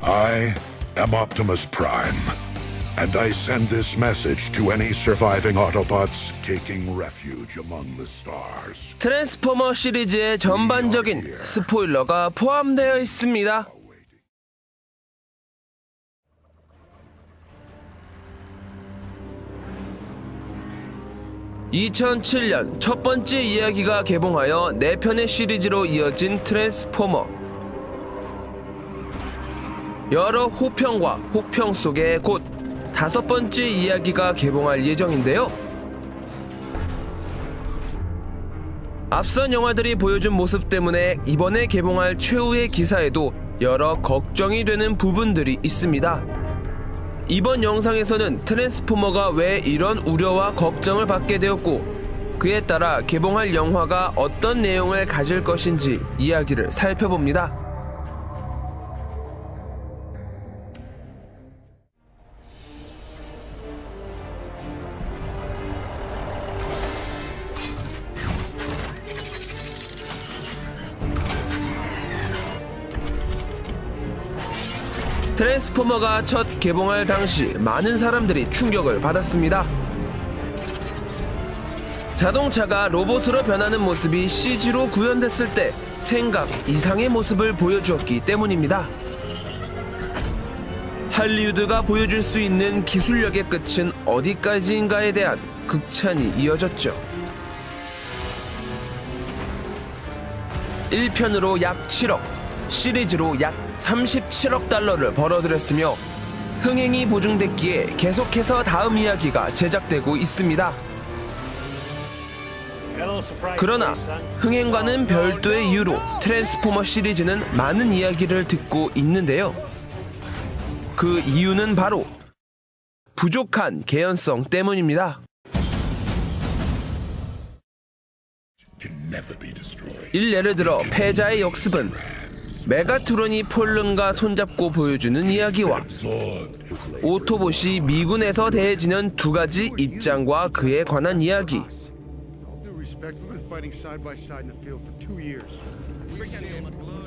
I am Optimus Prime, and I send this message to any surviving Autobots taking refuge among the stars. 트랜스포머 시리즈의 전반적인 스포일러가 포함되어 있습니다. (2007년) 첫 번째 이야기가 개봉하여 4편의 시리즈로 이어진 트랜스포머. 여러 호평과 혹평 속에 곧 5번째 이야기가 개봉할 예정인데요. 앞선 영화들이 보여준 모습 때문에 이번에 개봉할 최후의 기사에도 여러 걱정이 되는 부분들이 있습니다. 이번 영상에서는 트랜스포머가 왜 이런 우려와 걱정을 받게 되었고, 그에 따라 개봉할 영화가 어떤 내용을 가질 것인지 이야기를 살펴봅니다. 트랜스포머가 첫 개봉할 당시 많은 사람들이 충격을 받았습니다. 자동차가 로봇으로 변하는 모습이 CG로 구현됐을 때 생각 이상의 모습을 보여주었기 때문입니다. 할리우드가 보여줄 수 있는 기술력의 끝은 어디까지인가에 대한 극찬이 이어졌죠. 1편으로 약 7억, 시리즈로 약 37억 달러를 벌어들였으며 흥행이 보증됐기에 계속해서 다음 이야기가 제작되고 있습니다. 그러나 흥행과는 별도의 이유로 트랜스포머 시리즈는 많은 이야기를 듣고 있는데요. 그 이유는 바로 부족한 개연성 때문입니다. 예를 들어 패자의 역습은 메가트론이 폴른과 손잡고 보여주는 이야기와 오토봇이 미군에서 대해지는 두 가지 입장과 그에 관한 이야기,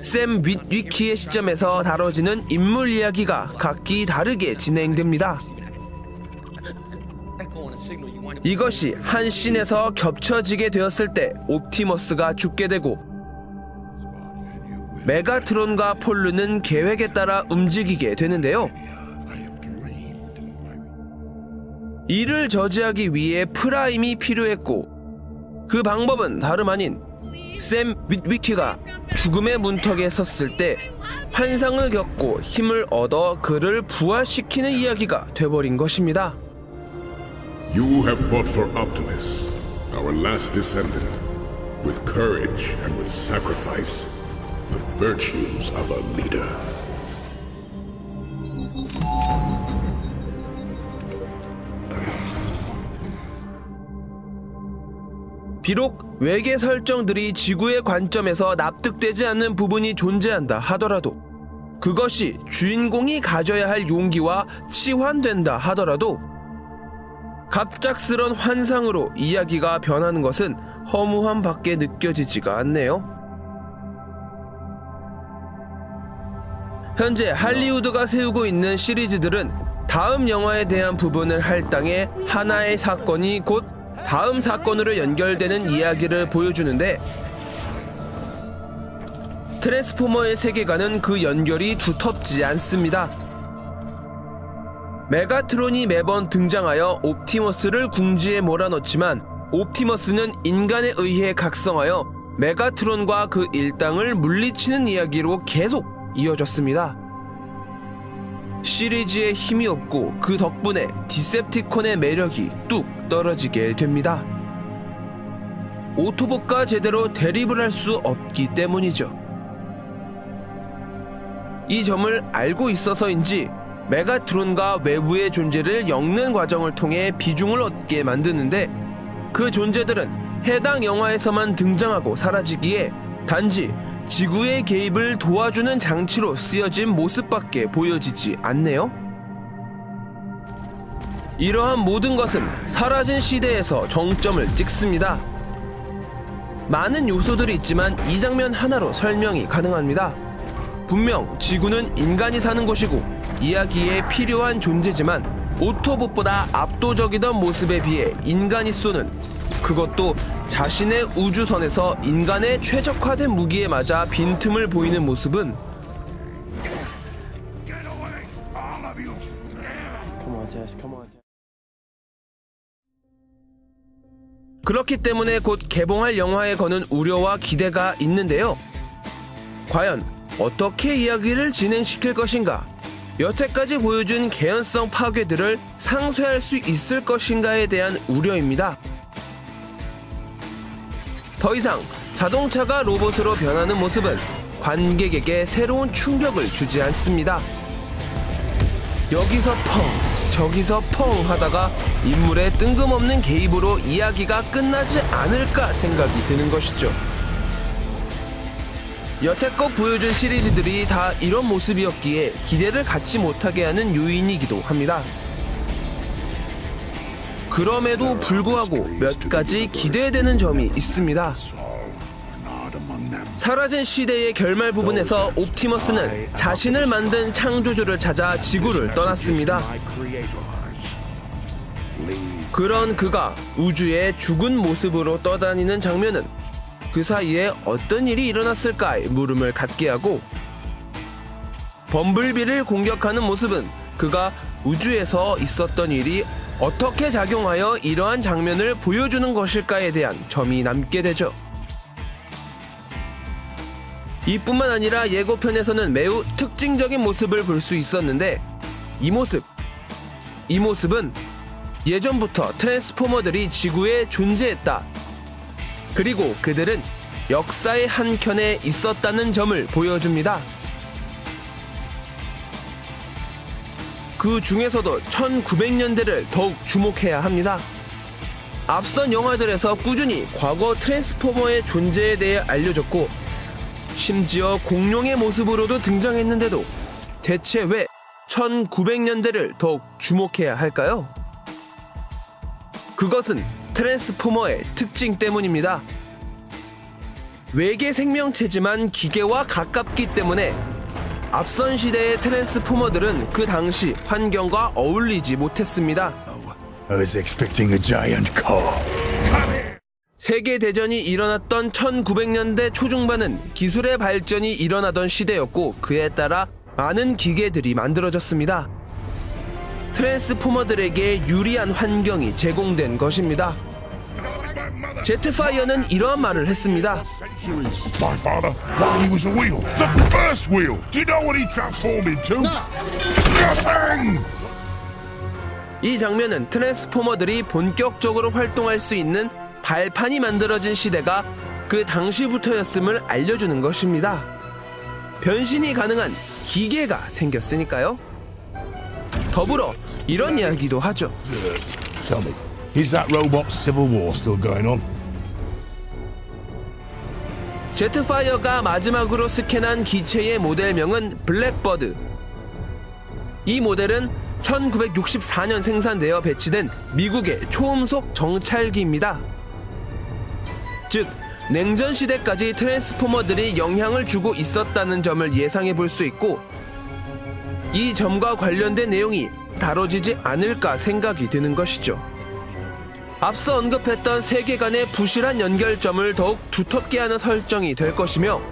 샘 윗위키의 시점에서 다뤄지는 인물 이야기가 각기 다르게 진행됩니다. 이것이 한 씬에서 겹쳐지게 되었을 때 옵티머스가 죽게 되고, 메가트론과 폴르는 계획에 따라 움직이게 되는데요. 이를 저지하기 위해 프라임이 필요했고, 그 방법은 다름 아닌 샘 윗위키가 죽음의 문턱에 섰을 때 환상을 겪고 힘을 얻어 그를 부활시키는 이야기가 돼버린 것입니다. You have fought for Optimus, our last descendant, with courage and with sacrifice. The virtues of a leader. 비록 외계 설정들이 지구의 관점에서 납득되지 않는 부분이 존재한다 하더라도, 그것이 주인공이 가져야 할 용기와 치환된다 하더라도, 갑작스런 환상으로 이야기가 변하는 것은 허무함 밖에 느껴지지가 않네요. 현재 할리우드가 세우고 있는 시리즈들은 다음 영화에 대한 부분을 할당해 하나의 사건이 곧 다음 사건으로 연결되는 이야기를 보여주는데, 트랜스포머의 세계관은 그 연결이 두텁지 않습니다. 메가트론이 매번 등장하여 옵티머스를 궁지에 몰아넣지만, 옵티머스는 인간에 의해 각성하여 메가트론과 그 일당을 물리치는 이야기로 계속 이어졌습니다. 시리즈에 힘이 없고 그 덕분에 디셉티콘의 매력이 뚝 떨어지게 됩니다. 오토봇과 제대로 대립을 할 수 없기 때문이죠. 이 점을 알고 있어서인지 메가트론과 외부의 존재를 엮는 과정을 통해 비중을 얻게 만드는데, 그 존재들은 해당 영화에서만 등장하고 사라지기에 단지 지구의 개입을 도와주는 장치로 쓰여진 모습밖에 보여지지 않네요. 이러한 모든 것은 사라진 시대에서 정점을 찍습니다. 많은 요소들이 있지만 이 장면 하나로 설명이 가능합니다. 분명 지구는 인간이 사는 곳이고 이야기에 필요한 존재지만 오토봇보다 압도적이던 모습에 비해 인간이 쏘는, 그것도 자신의 우주선에서 인간의 최적화된 무기에 맞아 빈틈을 보이는 모습은 그렇기 때문에 곧 개봉할 영화에 거는 우려와 기대가 있는데요. 과연 어떻게 이야기를 진행시킬 것인가? 여태까지 보여준 개연성 파괴들을 상쇄할 수 있을 것인가에 대한 우려입니다. 더 이상 자동차가 로봇으로 변하는 모습은 관객에게 새로운 충격을 주지 않습니다. 여기서 펑, 저기서 펑 하다가 인물의 뜬금없는 개입으로 이야기가 끝나지 않을까 생각이 드는 것이죠. 여태껏 보여준 시리즈들이 다 이런 모습이었기에 기대를 갖지 못하게 하는 요인이기도 합니다. 그럼에도 불구하고 몇 가지 기대되는 점이 있습니다. 사라진 시대의 결말 부분에서 옵티머스는 자신을 만든 창조주를 찾아 지구를 떠났습니다. 그런 그가 우주의 죽은 모습으로 떠다니는 장면은 그 사이에 어떤 일이 일어났을까에 물음을 갖게 하고, 범블비를 공격하는 모습은 그가 우주에서 있었던 일이 어떻게 작용하여 이러한 장면을 보여주는 것일까에 대한 점이 남게 되죠. 이뿐만 아니라 예고편에서는 매우 특징적인 모습을 볼 수 있었는데 이 모습은 예전부터 트랜스포머들이 지구에 존재했다. 그리고 그들은 역사의 한켠에 있었다는 점을 보여줍니다. 그 중에서도 1900년대를 더욱 주목해야 합니다. 앞선 영화들에서 꾸준히 과거 트랜스포머의 존재에 대해 알려졌고 심지어 공룡의 모습으로도 등장했는데도 대체 왜 1900년대를 더욱 주목해야 할까요? 그것은 트랜스포머의 특징 때문입니다. 외계 생명체지만 기계와 가깝기 때문에 앞선 시대의 트랜스포머들은 그 당시 환경과 어울리지 못했습니다. I was expecting a giant car. 세계대전이 일어났던 1900년대 초중반은 기술의 발전이 일어나던 시대였고 그에 따라 많은 기계들이 만들어졌습니다. 트랜스포머들에게 유리한 환경이 제공된 것입니다. 제트파이어는 이러한 말을 했습니다. My father, while he was a wheel, the first wheel. Do you know what he transformed into? Nothing! 이 장면은 트랜스포머들이 본격적으로 활동할 수 있는 발판이 만들어진 시대가 그 당시부터였음을 알려주는 것입니다. 변신이 가능한 기계가 생겼으니까요. 더불어 이런 이야기도 하죠. Tell me, is that robot civil war still going on? 제트파이어가 마지막으로 스캔한 기체의 모델명은 블랙버드. 이 모델은 1964년 생산되어 배치된 미국의 초음속 정찰기입니다. 즉, 냉전 시대까지 트랜스포머들이 영향을 주고 있었다는 점을 예상해 볼 수 있고, 이 점과 관련된 내용이 다뤄지지 않을까 생각이 드는 것이죠. 앞서 언급했던 세계관의 부실한 연결점을 더욱 두텁게 하는 설정이 될 것이며,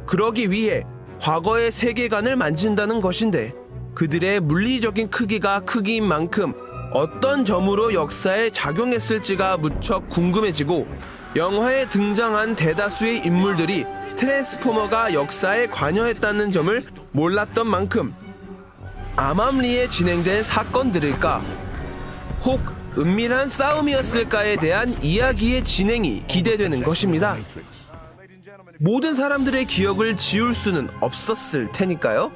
그러기 위해 과거의 세계관을 만진다는 것인데 그들의 물리적인 크기가 크기인 만큼 어떤 점으로 역사에 작용했을지가 무척 궁금해지고, 영화에 등장한 대다수의 인물들이 트랜스포머가 역사에 관여했다는 점을 몰랐던 만큼 암암리에 진행된 사건들일까, 혹 은밀한 싸움이었을까에 대한 이야기의 진행이 기대되는 것입니다. 모든 사람들의 기억을 지울 수는 없었을 테니까요.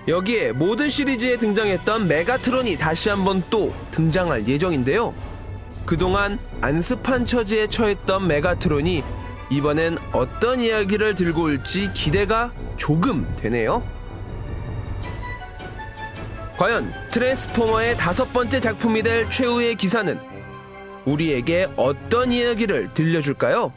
여기에 모든 시리즈에 등장했던 메가트론이 다시 한번 또 등장할 예정인데요. 그동안 안습한 처지에 처했던 메가트론이 이번엔 어떤 이야기를 들고 올지 기대가 조금 되네요. 과연 트랜스포머의 5번째 작품이 될 최후의 기사는 우리에게 어떤 이야기를 들려줄까요?